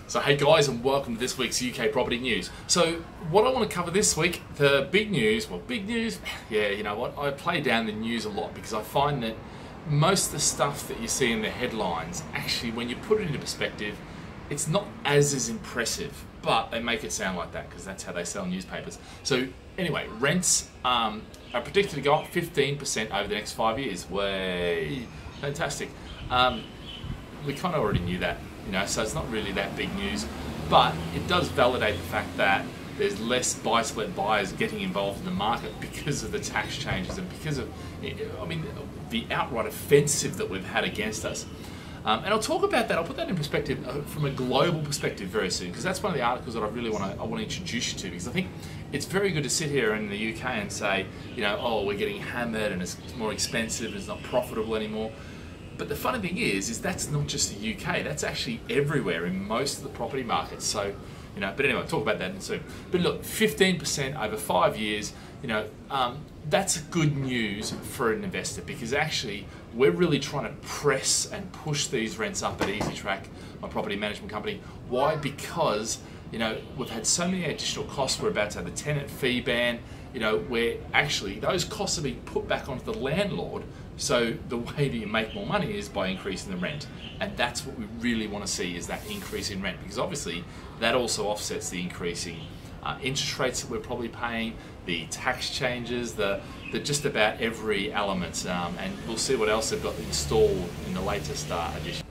So hey guys, and welcome to this week's UK property news. So what I want to cover this week, the big news, yeah, you know what, I play down the news a lot because I find that most of the stuff that you see in the headlines, actually when you put it into perspective, it's not as impressive, but they make it sound like that because that's how they sell newspapers. So anyway, rents are predicted to go up 15% over the next 5 years. Way, fantastic. We kind of already knew that. You know, so it's not really that big news, but it does validate the fact that there's less buy-to-let buyers getting involved in the market because of the tax changes and because of, I mean, the outright offensive that we've had against us. And I'll talk about that. I'll put that in perspective from a global perspective very soon, because that's one of the articles that I really want to introduce you to, because I think it's very good to sit here in the UK and say, you know, oh, we're getting hammered and it's more expensive and it's not profitable anymore. But the funny thing is that's not just the UK, that's actually everywhere in most of the property markets. So, you know, but anyway, I'll talk about that soon. But look, 15% over 5 years, you know, that's good news for an investor, because actually we're really trying to press and push these rents up at EasyTrack, my property management company. Why? Because, you know, we've had so many additional costs. We're about to have the tenant fee ban, you know, where actually those costs are being put back onto the landlord. So the way that you make more money is by increasing the rent, and that's what we really want to see, is that increase in rent, because obviously that also offsets the increasing interest rates that we're probably paying, the tax changes, the just about every element, and we'll see what else they've got installed in the latest edition.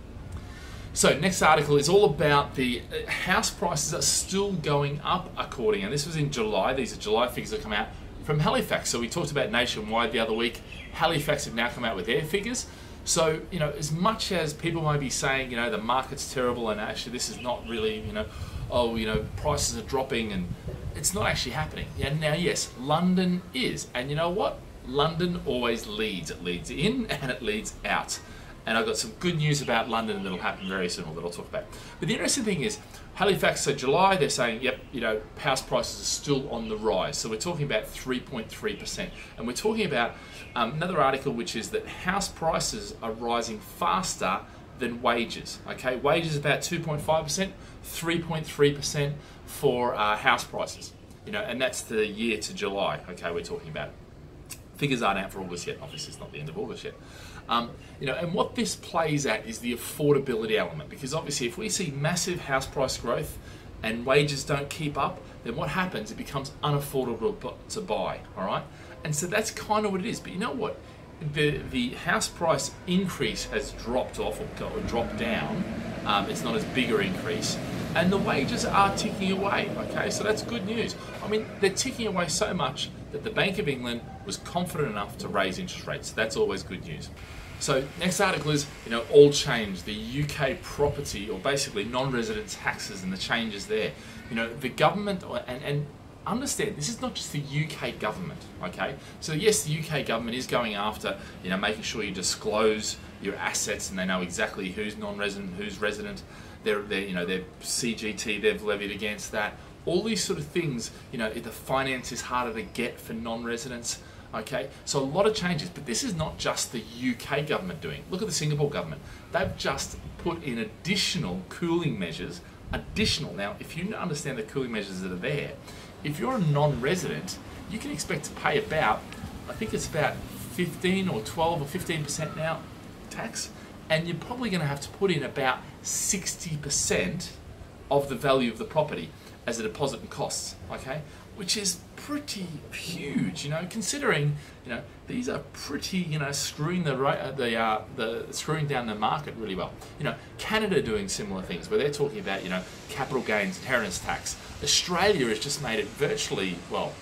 So next article is all about the house prices are still going up according, and this was in July, these are July figures that come out from Halifax. So we talked about nationwide the other week. Halifax have now come out with their figures. So, you know, as much as people might be saying, you know, the market's terrible and actually this is not really, you know, oh, you know, prices are dropping, and it's not actually happening. Yeah, now, yes, London is. And you know what? London always leads. It leads in and it leads out. And I've got some good news about London that'll happen very soon, or that I'll talk about. But the interesting thing is, Halifax, so July, they're saying, yep, you know, house prices are still on the rise. So we're talking about 3.3%. And we're talking about another article, which is that house prices are rising faster than wages. Okay, wages about 2.5%, 3.3% for house prices. You know, and that's the year to July. Okay, we're talking about. Figures aren't out for August yet. Obviously, it's not the end of August yet. You know, and what this plays at is the affordability element, because obviously, if we see massive house price growth and wages don't keep up, then what happens? It becomes unaffordable to buy. All right, and so that's kind of what it is. But you know what? The house price increase has dropped off or dropped down. It's not as big an increase, and the wages are ticking away. Okay, so that's good news. I mean, they're ticking away so much that the Bank of England was confident enough to raise interest rates. That's always good news. So next article is, you know, all change, the UK property, or basically non-resident taxes and the changes there. You know, the government, and understand, this is not just the UK government, okay? So yes, the UK government is going after, you know, making sure you disclose your assets and they know exactly who's non-resident, who's resident. They're you know, their CGT, they've levied against that. All these sort of things, you know, the finance is harder to get for non-residents, okay? So a lot of changes, but this is not just the UK government doing. Look at the Singapore government. They've just put in additional cooling measures, Now, if you understand the cooling measures that are there, if you're a non-resident, you can expect to pay about, I think it's about 15 or 12 or 15% now tax, and you're probably going to have to put in about 60% of the value of the property as a deposit and costs, okay? Which is pretty huge, you know, considering, you know, these are pretty, you know, screwing screwing down the market really well. You know, Canada doing similar things where they're talking about, you know, capital gains, inheritance tax. Australia has just made it virtually, well,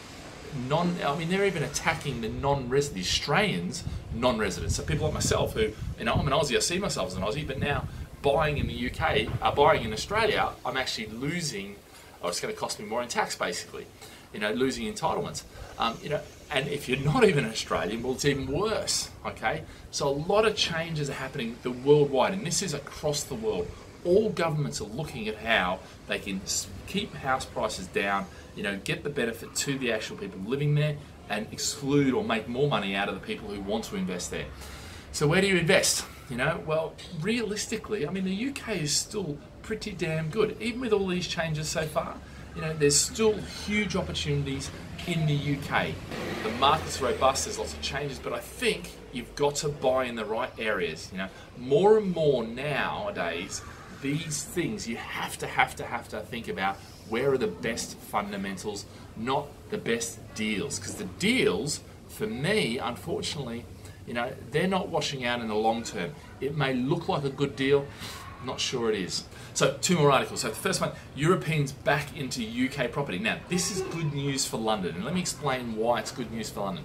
I mean, they're even attacking the non-resident, the Australians non-residents. So people like myself who, you know, I'm an Aussie, I see myself as an Aussie, but now buying in the UK, buying in Australia, I'm actually losing, or it's going to cost me more in tax, basically, you know, losing entitlements. You know, and if you're not even Australian, well, it's even worse, okay? So a lot of changes are happening worldwide, and this is across the world. All governments are looking at how they can keep house prices down, you know, get the benefit to the actual people living there, and exclude or make more money out of the people who want to invest there. So where do you invest? You know, well, realistically, I mean, the UK is still pretty damn good. Even with all these changes so far, you know, there's still huge opportunities in the UK. The market's robust, there's lots of changes, but I think you've got to buy in the right areas. You know, more and more nowadays, these things you have to think about where are the best fundamentals, not the best deals. Because the deals, for me, unfortunately, you know, they're not washing out in the long term. It may look like a good deal, not sure it is. So 2 more articles. So the first one, Europeans back into UK property. Now, this is good news for London, and let me explain why it's good news for London.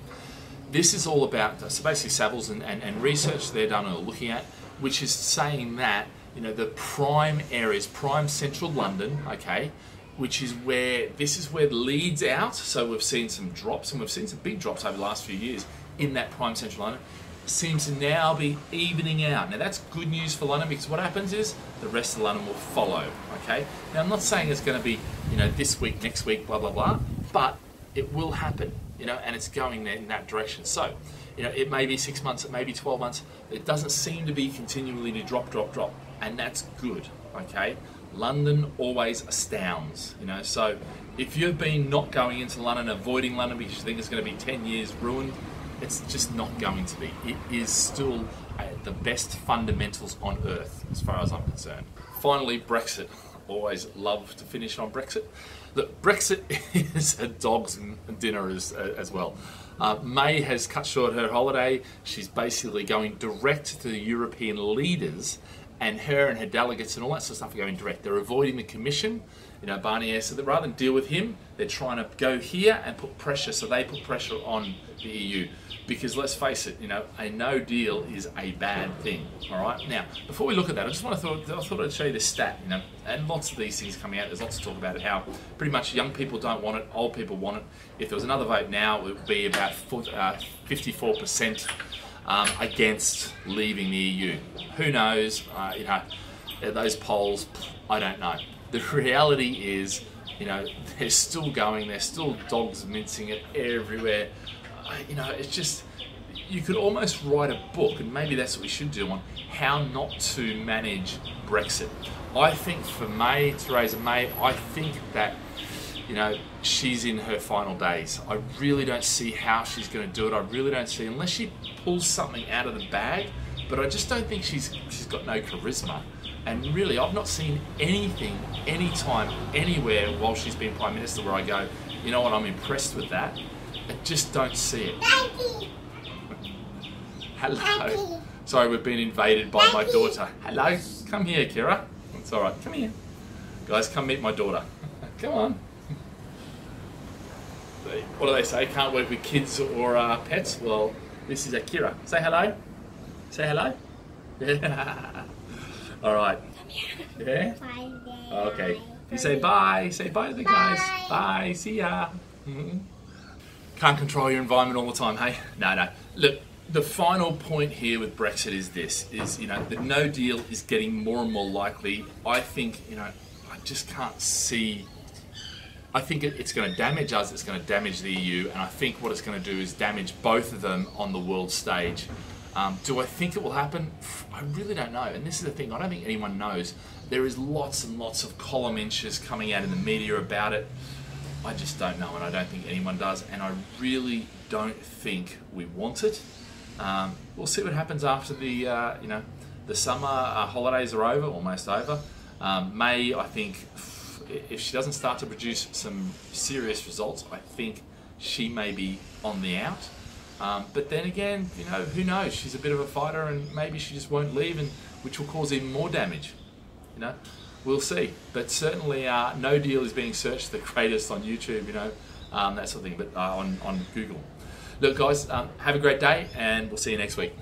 This is all about, so basically Savills and research they're done or looking at, which is saying that, you know, the prime areas, prime central London, okay, which is where, this is where leads out. So we've seen some drops, and we've seen some big drops over the last few years in that prime central London. Seems to now be evening out. Now that's good news for London, because what happens is the rest of London will follow, okay? Now I'm not saying it's going to be, you know, this week, next week, blah, blah, blah, but it will happen, you know, and it's going in that direction. So, you know, it may be 6 months, it may be 12 months. It doesn't seem to be continually to drop, and that's good, okay? London always astounds, you know, so if you've been not going into London, avoiding London because you think it's going to be 10 years ruined, it's just not going to be. It is still the best fundamentals on earth, as far as I'm concerned. Finally, Brexit. Always love to finish on Brexit. Look, Brexit is a dog's dinner as well. May has cut short her holiday. She's basically going direct to the European leaders, and her delegates and all that sort of stuff are going direct. They're avoiding the Commission. You know, Barnier said that rather than deal with him, they're trying to go here and put pressure. So they put pressure on the EU. Because let's face it, you know, a no deal is a bad thing. All right. Now, before we look at that, I thought I'd show you this stat. You know, and lots of these things coming out. There's lots to talk about it. How pretty much young people don't want it, old people want it. If there was another vote now, it would be about 54% against leaving the EU. Who knows? You know, those polls, I don't know. The reality is, you know, they're still going. They're still dogs mincing it everywhere. You know, it's just, you could almost write a book, and maybe that's what we should do, on how not to manage Brexit. I think for May, Theresa May, I think that, you know, she's in her final days. I really don't see how she's going to do it. I really don't see, unless she pulls something out of the bag, but I just don't think she's got no charisma. And really, I've not seen anything, anytime, anywhere while she's been Prime Minister where I go, you know what, I'm impressed with that. I just don't see it. Daddy. Hello. Daddy. Sorry, we've been invaded by my daughter. Hello. Come here, Kira. It's all right. Come here. Guys, come meet my daughter. Come on. What do they say? Can't work with kids or pets? Well, this is Akira. Say hello. Say hello. Yeah. All right. Yeah? Bye. Okay. You say bye. Say bye to the guys. Bye. See ya. Can't control your environment all the time, hey? No. Look, the final point here with Brexit is this, you know, the no deal is getting more and more likely. I think, you know, I just can't see, I think it's going to damage us, it's going to damage the EU, and I think what it's going to do is damage both of them on the world stage. Do I think it will happen? I really don't know, and this is the thing, I don't think anyone knows. There is lots and lots of column inches coming out in the media about it. I just don't know, and I don't think anyone does, and I really don't think we want it. We'll see what happens after the you know, the summer holidays are over, almost over. May, I think, if she doesn't start to produce some serious results, I think she may be on the out. But then again, you know, who knows? She's a bit of a fighter, and maybe she just won't leave, and which will cause even more damage. You know. We'll see, but certainly no deal is being searched the greatest on YouTube, you know, that sort of thing, but on Google. Look guys, have a great day, and we'll see you next week.